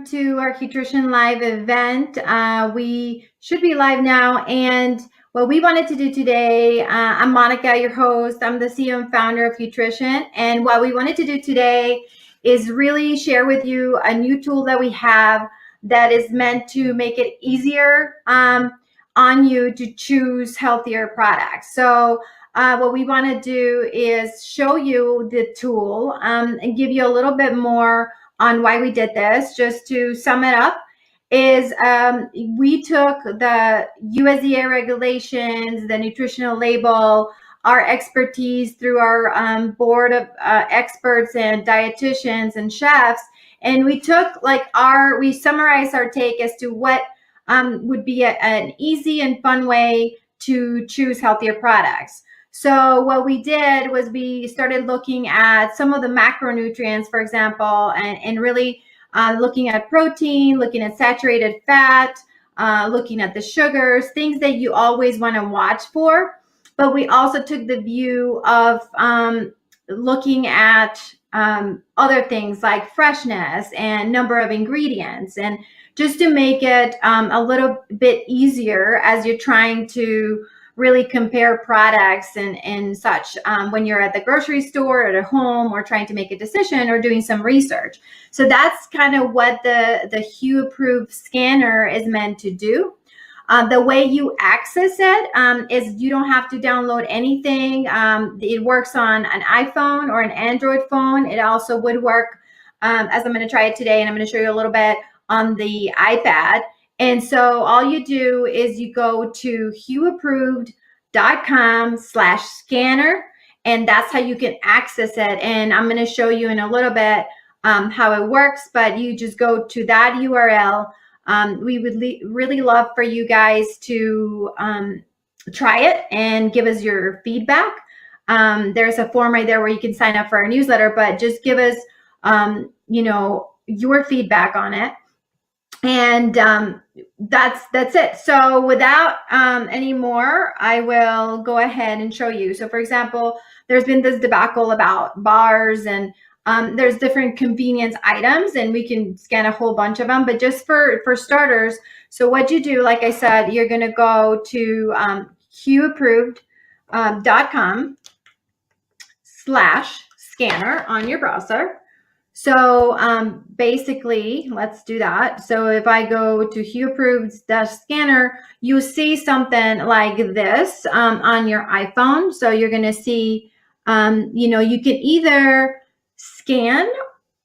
to our HueTrition live event. We should be live now, and what we wanted to do today, I'm Monica, your host. I'm the CEO and founder of HueTrition, and what we wanted to do today is really share with you a new tool that we have that is meant to make it easier on you to choose healthier products. So what we want to do is show you the tool and give you a little bit more on why we did this. Just to sum it up, is we took the USDA regulations, the nutritional label, our expertise through our board of experts and dietitians and chefs, and we took we summarized our take as to what would be an easy and fun way to choose healthier products. So what we did was we started looking at some of the macronutrients, for example, and really looking at protein, looking at saturated fat, looking at the sugars, things that you always want to watch for. But we also took the view of looking at other things like freshness and number of ingredients, and just to make it a little bit easier as you're trying to really compare products and such when you're at the grocery store or at home or trying to make a decision or doing some research. So that's kind of what the Hue Approved Scanner is meant to do. The way you access it is you don't have to download anything. It works on an iPhone or an Android phone. It also would work, as I'm going to try it today, and I'm going to show you a little bit on the iPad. And so all you do is you go to HueApproved.com/scanner, and that's how you can access it. And I'm going to show you in a little bit how it works, but you just go to that URL. We would really love for you guys to try it and give us your feedback. There's a form right there where you can sign up for our newsletter, but just give us, your feedback on it. And that's it. So without any more, I will go ahead and show you. So for example, there's been this debacle about bars, and there's different convenience items, and we can scan a whole bunch of them. But just for starters, so what you do, like I said, you're going to go to HueApproved.com/scanner on your browser. So basically, let's do that. So if I go to HueApproved-scanner, you see something like this on your iPhone. So you're going to see, you can either scan.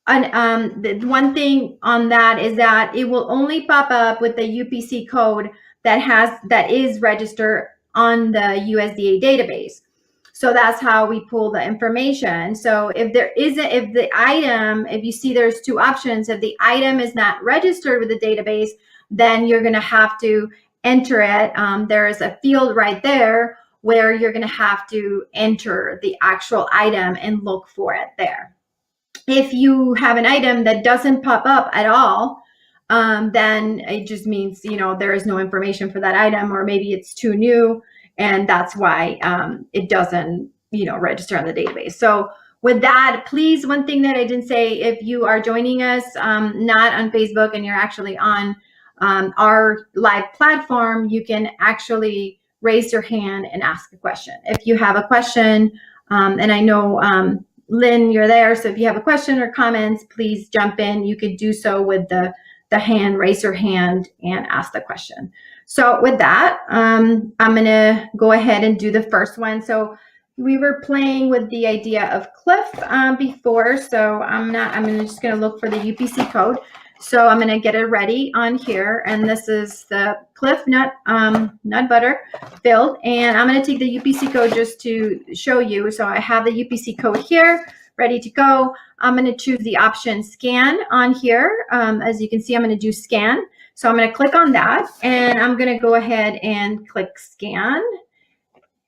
And the one thing on that is that it will only pop up with the UPC code that is registered on the USDA database. So that's how we pull the information. So if you see there's two options, if the item is not registered with the database, then you're going to have to enter it. There is a field right there where you're going to have to enter the actual item and look for it there. If you have an item that doesn't pop up at all, then it just means, there is no information for that item, or maybe it's too new, and that's why it doesn't, register on the database. So with that, please, one thing that I didn't say, if you are joining us not on Facebook and you're actually on our live platform, you can actually raise your hand and ask a question. If you have a question, and I know Lynn, you're there, so if you have a question or comments, please jump in. You could do so with the hand, raise your hand and ask the question. So with that, I'm going to go ahead and do the first one. So we were playing with the idea of Cliff before, so I'm just going to look for the UPC code. So I'm going to get it ready on here, and this is the Cliff nut butter filled, and I'm going to take the UPC code just to show you. So I have the UPC code here, ready to go. I'm going to choose the option scan on here. As you can see, I'm going to do scan. So I'm going to click on that, and I'm going to go ahead and click scan.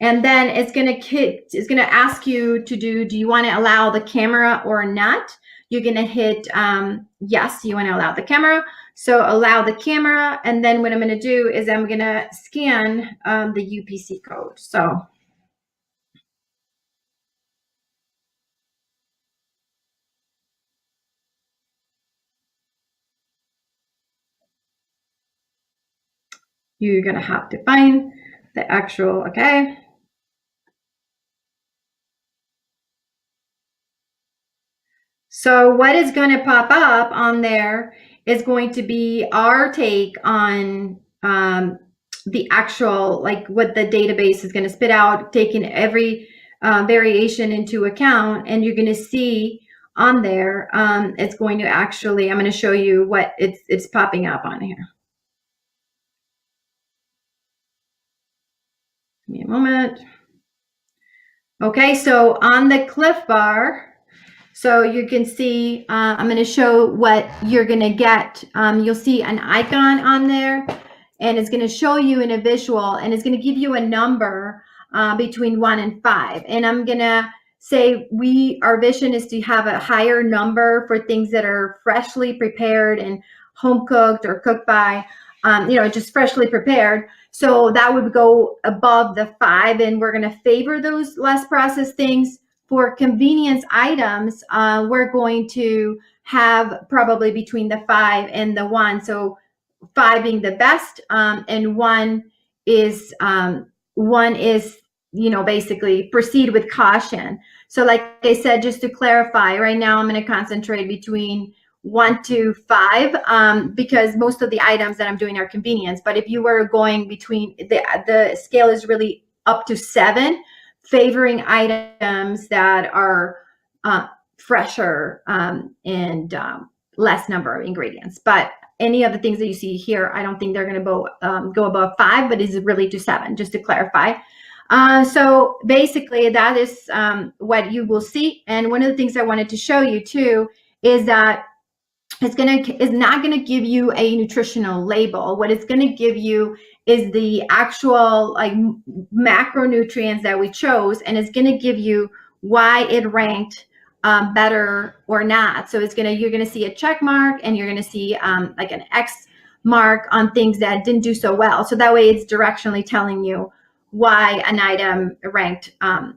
And then it's going to ask you to do you want to allow the camera or not? You're going to hit yes, you want to allow the camera. So allow the camera. And then what I'm going to do is I'm going to scan the UPC code. So You're going to have to find the actual, okay. So what is going to pop up on there is going to be our take on the actual, like what the database is going to spit out, taking every variation into account. And you're going to see on there, it's going to actually, I'm going to show you what it's popping up on here. Give me a moment. Okay, so on the Cliff Bar, so you can see, I'm going to show what you're going to get. You'll see an icon on there, and it's going to show you in a visual, and it's going to give you a number between 1 and 5. And I'm going to say our vision is to have a higher number for things that are freshly prepared and home cooked or cooked by, just freshly prepared. So that would go above the 5, and we're going to favor those less processed things. For convenience items, we're going to have probably between the 5 and the 1. So 5 being the best, and 1 is basically proceed with caution. So like I said, just to clarify, right now I'm going to concentrate between 1 to 5 because most of the items that I'm doing are convenience. But if you were going between, the scale is really up to 7, favoring items that are fresher and less number of ingredients. But any of the things that you see here, I don't think they're going to go above 5, but is really to 7, just to clarify. So basically that is what you will see. And one of the things I wanted to show you too is that it's not going to give you a nutritional label. What it's going to give you is the actual like macronutrients that we chose, and it's going to give you why it ranked better or not. So you're going to see a check mark, and you're going to see like an X mark on things that didn't do so well. So that way it's directionally telling you why an item ranked a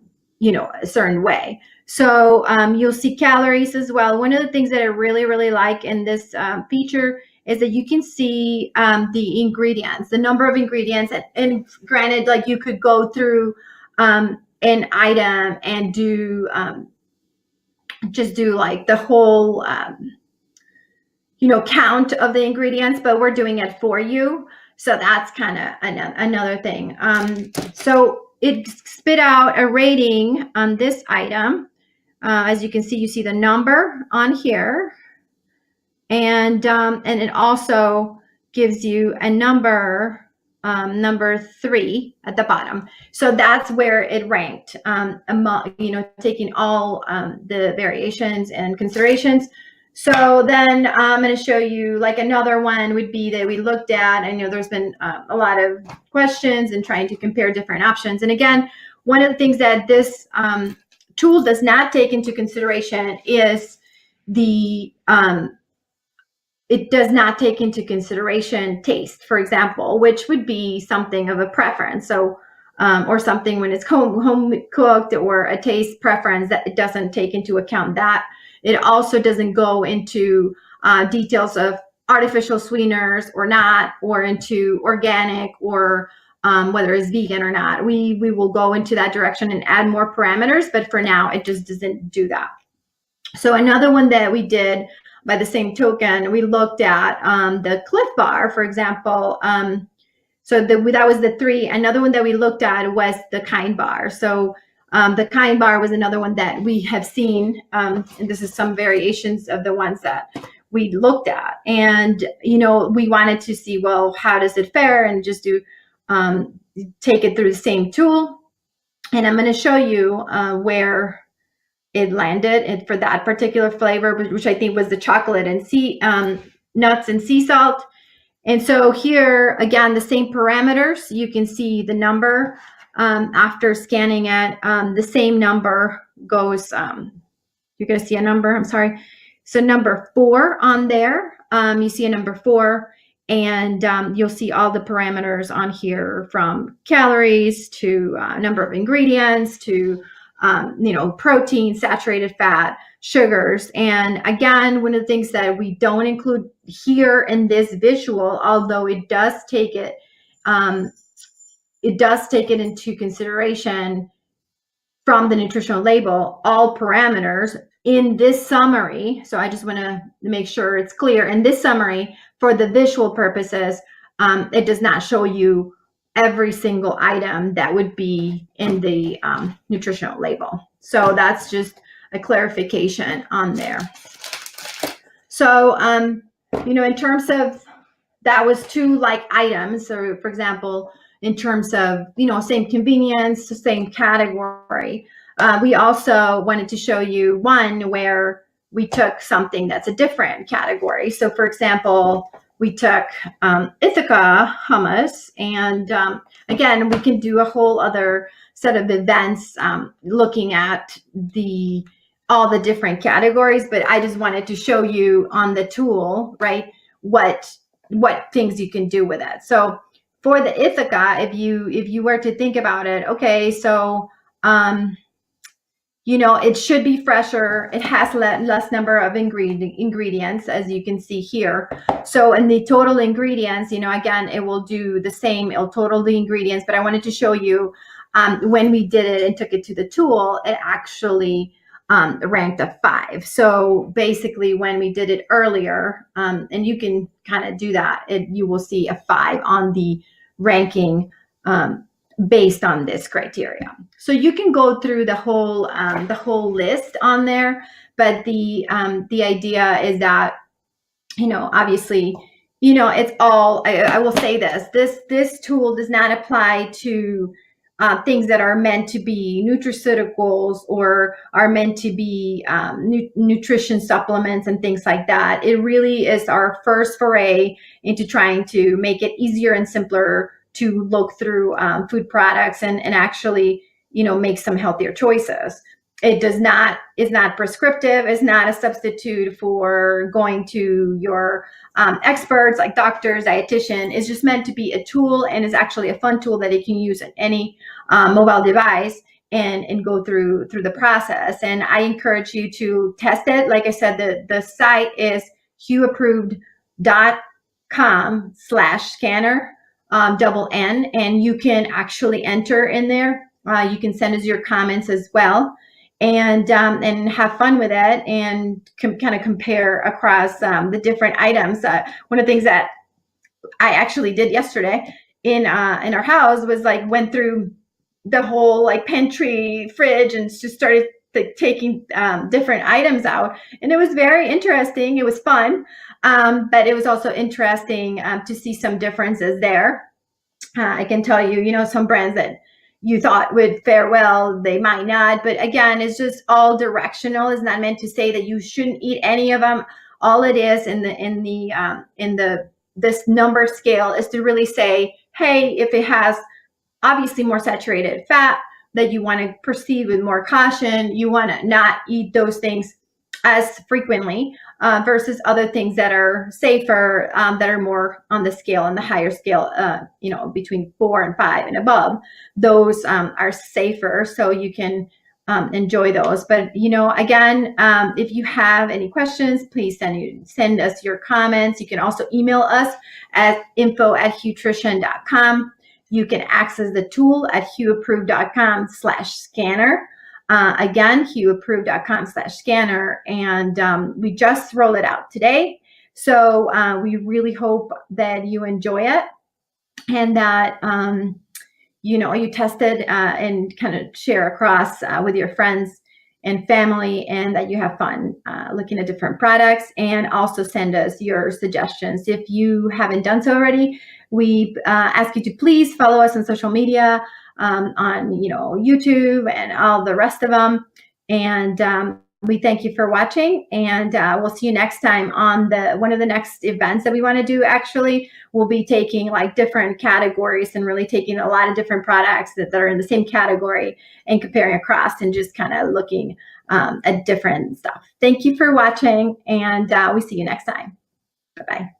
certain way. So you'll see calories as well. One of the things that I really, really like in this feature is that you can see the ingredients, the number of ingredients. And granted, like you could go through an item and just do like the whole, count of the ingredients, but we're doing it for you. So that's kind of another thing. So it spit out a rating on this item. As you can see, you see the number on here, and it also gives you a number 3 at the bottom. So that's where it ranked, taking all the variations and considerations. So then I'm going to show you like another one would be that we looked at. I know there's been a lot of questions and trying to compare different options. And again, one of the things that this tool does not take into consideration is it does not take into consideration taste, for example, which would be something of a preference. So, or something when it's home cooked, or a taste preference that it doesn't take into account that. It also doesn't go into details of artificial sweeteners or not, or into organic, or whether it's vegan or not. We will go into that direction and add more parameters, but for now, it just doesn't do that. So another one that we did by the same token, we looked at the Cliff Bar, for example. So that was the 3. Another one that we looked at was the Kind Bar. So the Kind Bar was another one that we have seen, and this is some variations of the ones that we looked at. And, we wanted to see, well, how does it fare, and just do take it through the same tool. And I'm going to show you where it landed for that particular flavor, which I think was the chocolate and nuts and sea salt. And so here, again, the same parameters. You can see the number after scanning it. The same number goes, you're going to see a number, I'm sorry. So number 4 on there, you see a number 4, and you'll see all the parameters on here, from calories to number of ingredients to protein, saturated fat, sugars. And again, one of the things that we don't include here in this visual, although it does take it it does take it into consideration from the nutritional label, all parameters in this summary. So I just want to make sure it's clear. In this summary, for the visual purposes, it does not show you every single item that would be in the nutritional label. So that's just a clarification on there. So, in terms of, that was 2 like items. So for example, in terms of, same convenience, same category. We also wanted to show you one where we took something that's a different category. So for example, we took Ithaca hummus, and again, we can do a whole other set of events looking at all the different categories, but I just wanted to show you on the tool, right, what things you can do with it. So for the Ithaca, if you were to think about it, okay, so it should be fresher. It has less number of ingredients, as you can see here. So in the total ingredients, again, it will do the same. It'll total the ingredients, but I wanted to show you when we did it and took it to the tool, it actually ranked a 5. So basically when we did it earlier, and you can kind of do that, you will see a 5 on the ranking based on this criteria. So you can go through the whole list on there, but the idea is that, obviously, it's all, I will say this tool does not apply to things that are meant to be nutraceuticals or are meant to be nutrition supplements and things like that. It really is our first foray into trying to make it easier and simpler to look through food products and actually, make some healthier choices. It is not prescriptive. It's not a substitute for going to your experts like doctors, dietitian. It's just meant to be a tool, and is actually a fun tool that you can use on any mobile device and go through the process. And I encourage you to test it. Like I said, the site is HueApproved.com/scanner. double N, and you can actually enter in there. You can send us your comments as well, and have fun with it, and kind of compare across the different items. One of the things that I actually did yesterday in our house was went through the whole pantry, fridge, and just started taking different items out, and it was very interesting. It was fun. But it was also interesting to see some differences there. I can tell you, some brands that you thought would fare well, they might not. But again, it's just all directional. It's not meant to say that you shouldn't eat any of them. All it is in this number scale is to really say, hey, if it has obviously more saturated fat, that you want to proceed with more caution. You want to not eat those things as frequently versus other things that are safer, that are more on the scale, on the higher scale, between 4 and 5 and above. Those are safer, so you can enjoy those. But again, if you have any questions, please send us your comments. You can also email us at info@HueTrition.com. You can access the tool at HueApproved.com/scanner. Again, HueApproved.com/scanner, and we just rolled it out today. So we really hope that you enjoy it, and that you test it and kind of share across with your friends and family, and that you have fun looking at different products, and also send us your suggestions. If you haven't done so already, we ask you to please follow us on social media, on YouTube and all the rest of them. And we thank you for watching, and we'll see you next time on one of the next events that we want to do. Actually, we'll be taking different categories and really taking a lot of different products that are in the same category and comparing across and just kind of looking at different stuff. Thank you for watching, and we see you next time. Bye-bye.